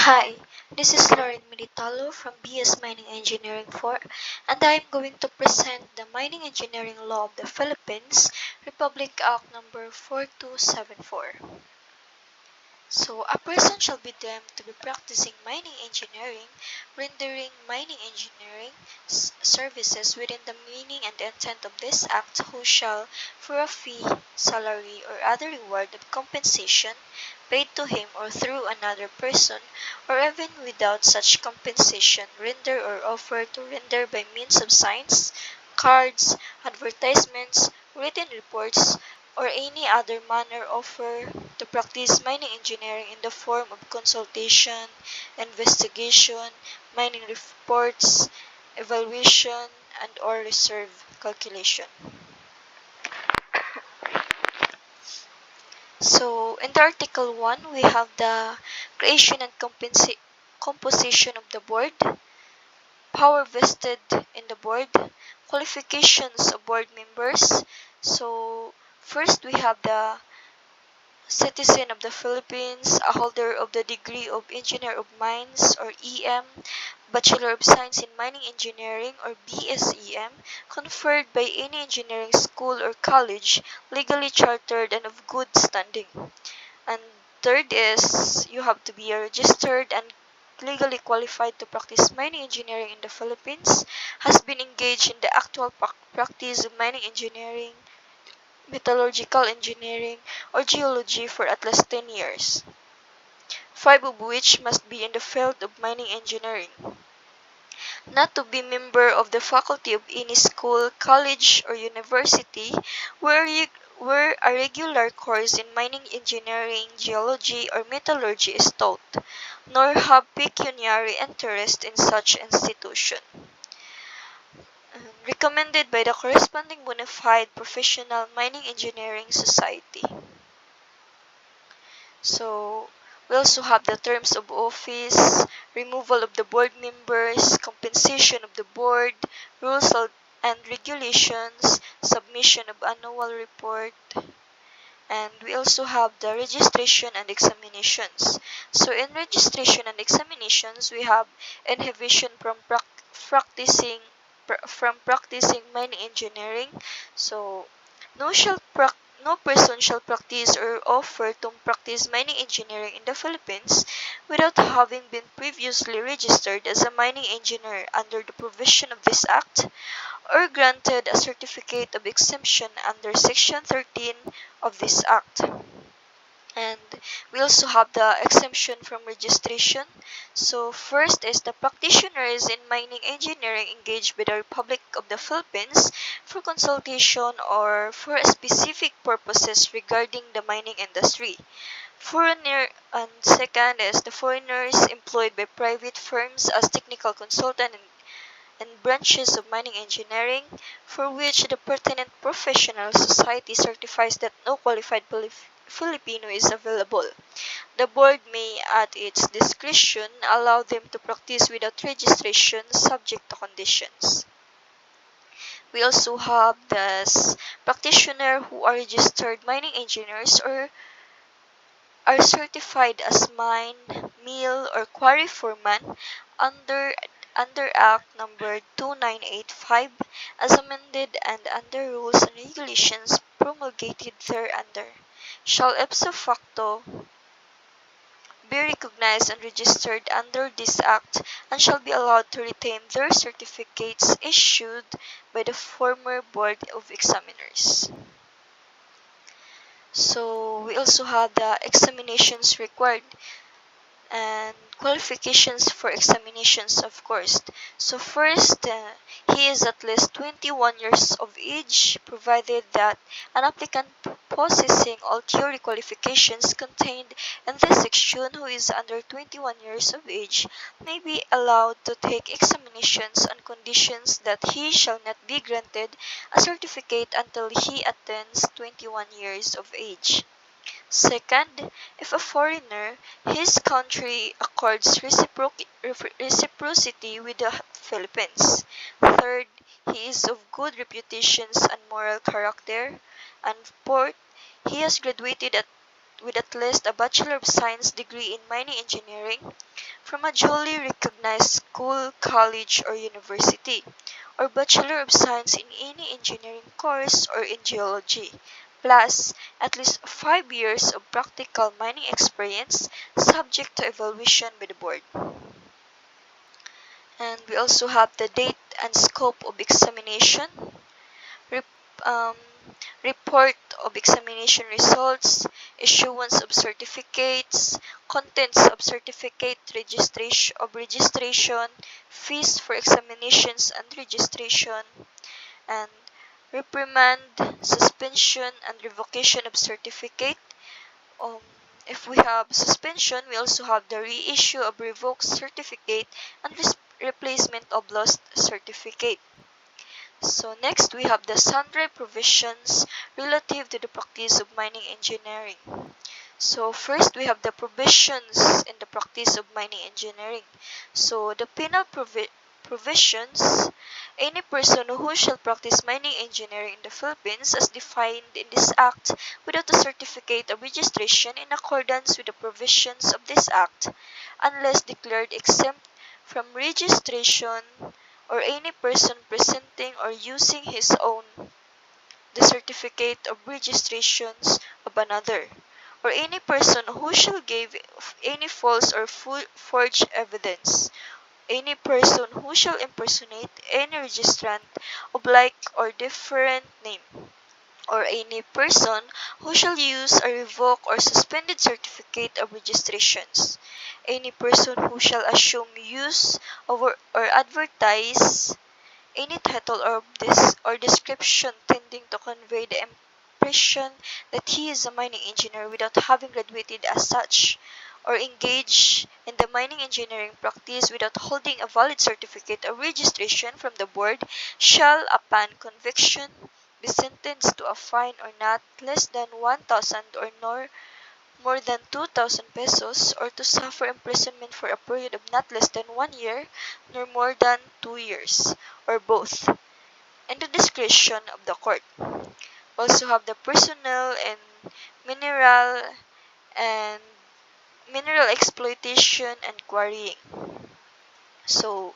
Hi, this is Lauren Militalo from BS Mining Engineering 4, and I am going to present the Mining Engineering Law of the Philippines, Republic Act number 4274. So, a person shall be deemed to be practicing mining engineering, rendering mining engineering services within the meaning and intent of this act, who shall, for a fee, salary, or other reward of compensation, paid to him or through another person, or even without such compensation, render or offer to render by means of signs, cards, advertisements, written reports, or any other manner offer to practice mining engineering in the form of consultation, investigation, mining reports, evaluation, and or reserve calculation. So, in the Article 1, we have the creation and composition of the board, power vested in the board, qualifications of board members. So, first we have the citizen of the Philippines, a holder of the degree of Engineer of Mines or EM, Bachelor of Science in Mining Engineering or BSEM, conferred by any engineering school or college, legally chartered and of good standing. And third is you have to be a registered and legally qualified to practice mining engineering in the Philippines, has been engaged in the actual practice of mining engineering, metallurgical engineering, or geology for at least 10 years, 5 of which must be in the field of mining engineering. Not to be member of the faculty of any school, college, or university where a regular course in mining engineering, geology, or metallurgy is taught, nor have pecuniary interest in such institution. Recommended by the corresponding bona fide professional mining engineering society. So, we also have the terms of office, removal of the board members, compensation of the board, rules and regulations, submission of annual report, and we also have the registration and examinations. So, in registration and examinations, we have inhibition from practicing mining engineering. So, no shall prac no person shall practice or offer to practice mining engineering in the Philippines without having been previously registered as a mining engineer under the provision of this act or granted a certificate of exemption under Section 13 of this act. And we also have the exemption from registration. So first is the practitioners in mining engineering engaged by the Republic of the Philippines for consultation or for specific purposes regarding the mining industry. Foreigner and second is the foreigners employed by private firms as technical consultant in branches of mining engineering for which the pertinent professional society certifies that no qualified Filipino is available. The board may, at its discretion, allow them to practice without registration subject to conditions. We also have the practitioner who are registered mining engineers or are certified as mine, mill, or quarry foreman under under Act number 2985 as amended and under rules and regulations promulgated thereunder, shall ipso facto be recognized and registered under this Act and shall be allowed to retain their certificates issued by the former Board of Examiners. So we also have the examinations required and qualifications for examinations, of course. So first, he is at least 21 years of age, provided that an applicant possessing all theory qualifications contained in this section who is under 21 years of age may be allowed to take examinations on conditions that he shall not be granted a certificate until he attains 21 years of age. Second, if a foreigner, his country accords reciprocity with the Philippines. Third, he is of good reputations and moral character. And fourth, he has graduated with at least a Bachelor of Science degree in mining engineering from a duly recognized school, college, or university, or Bachelor of Science in any engineering course or in geology, plus at least 5 years of practical mining experience subject to evaluation by the board. And we also have the date and scope of examination, rep- um, report of examination results, issuance of certificates, contents of certificate registration, fees for examinations and registration, and reprimand, suspension, and revocation of certificate. Um, if we have suspension, we also have the reissue of revoked certificate and replacement of lost certificate. So next we have the sundry provisions relative to the practice of mining engineering. So first we have the provisions in the practice of mining engineering. So the penal provisions, any person who shall practice mining engineering in the Philippines as defined in this act without a certificate of registration in accordance with the provisions of this act, unless declared exempt from registration, or any person presenting or using his own the certificate of registrations of another, or any person who shall give any false or forged evidence, any person who shall impersonate any registrant of like or different name, or any person who shall use a revoked or suspended certificate of registrations, any person who shall assume use over or advertise any title or description tending to convey the impression that he is a mining engineer without having graduated as such, or engage in the mining engineering practice without holding a valid certificate of registration from the board, shall, upon conviction, be sentenced to a fine or not less than 1,000 or nor more than 2,000 pesos, or to suffer imprisonment for a period of not less than 1 year nor more than 2 years, or both, in the discretion of the court. Also have the personnel and mineral and mineral exploitation and quarrying. So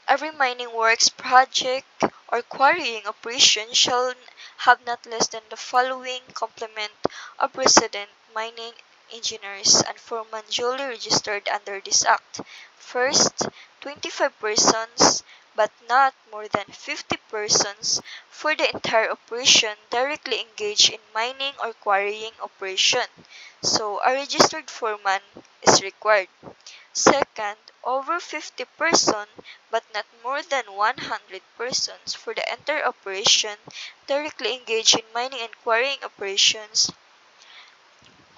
every mining works project or quarrying operation shall have not less than the following complement of resident mining engineers and foremen duly registered under this act. First, 25 persons, but not more than 50 persons for the entire operation directly engaged in mining or quarrying operation. So a registered foreman is required. Second, over 50 persons, but not more than 100 persons for the entire operation directly engaged in mining and quarrying operations.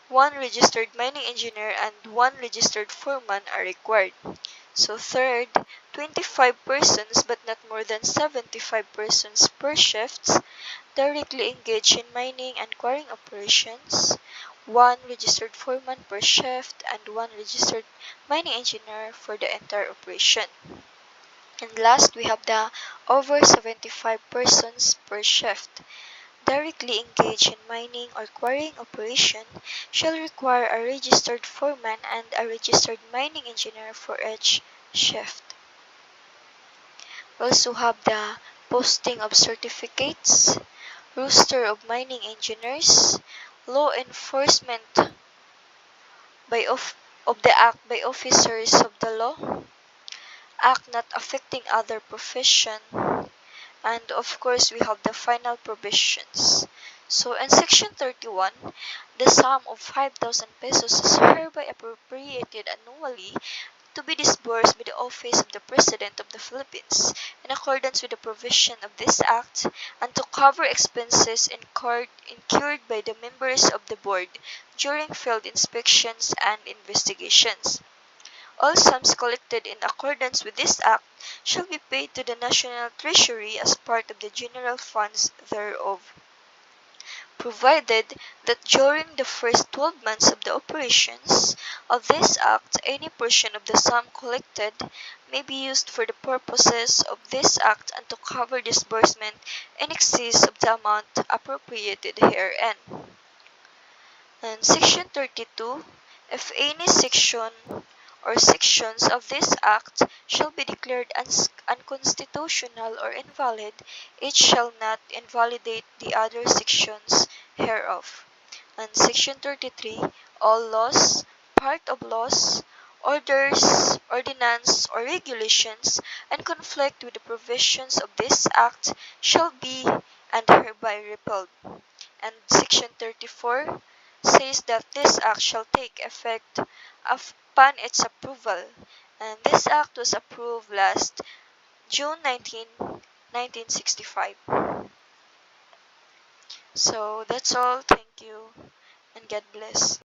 One registered mining engineer and one registered foreman are required. So third, 25 persons, but not more than 75 persons per shifts directly engaged in mining and quarrying operations, one registered foreman per shift, and one registered mining engineer for the entire operation. And last, we have the over 75 persons per shift directly engaged in mining or quarrying operation shall require a registered foreman and a registered mining engineer for each shift. We also have the posting of certificates, roster of mining engineers, law enforcement of the act by officers of the law, act not affecting other profession, and of course we have the final provisions. So in section 31, the sum of 5,000 pesos is hereby appropriated annually to be disbursed by the Office of the President of the Philippines in accordance with the provision of this act, and to cover expenses incurred by the members of the board during field inspections and investigations. All sums collected in accordance with this act shall be paid to the National Treasury as part of the general funds thereof, provided that during the first 12 months of the operations of this act any portion of the sum collected may be used for the purposes of this act and to cover disbursement in excess of the amount appropriated herein. And Section 32, if any section or sections of this Act shall be declared unconstitutional or invalid, it shall not invalidate the other sections hereof. And Section 33, all laws, part of laws, orders, ordinance, or regulations, and conflict with the provisions of this Act shall be and hereby repealed. And Section 34 says that this Act shall take effect upon its approval. And this Act was approved last June 1965. So that's all. Thank you and God bless.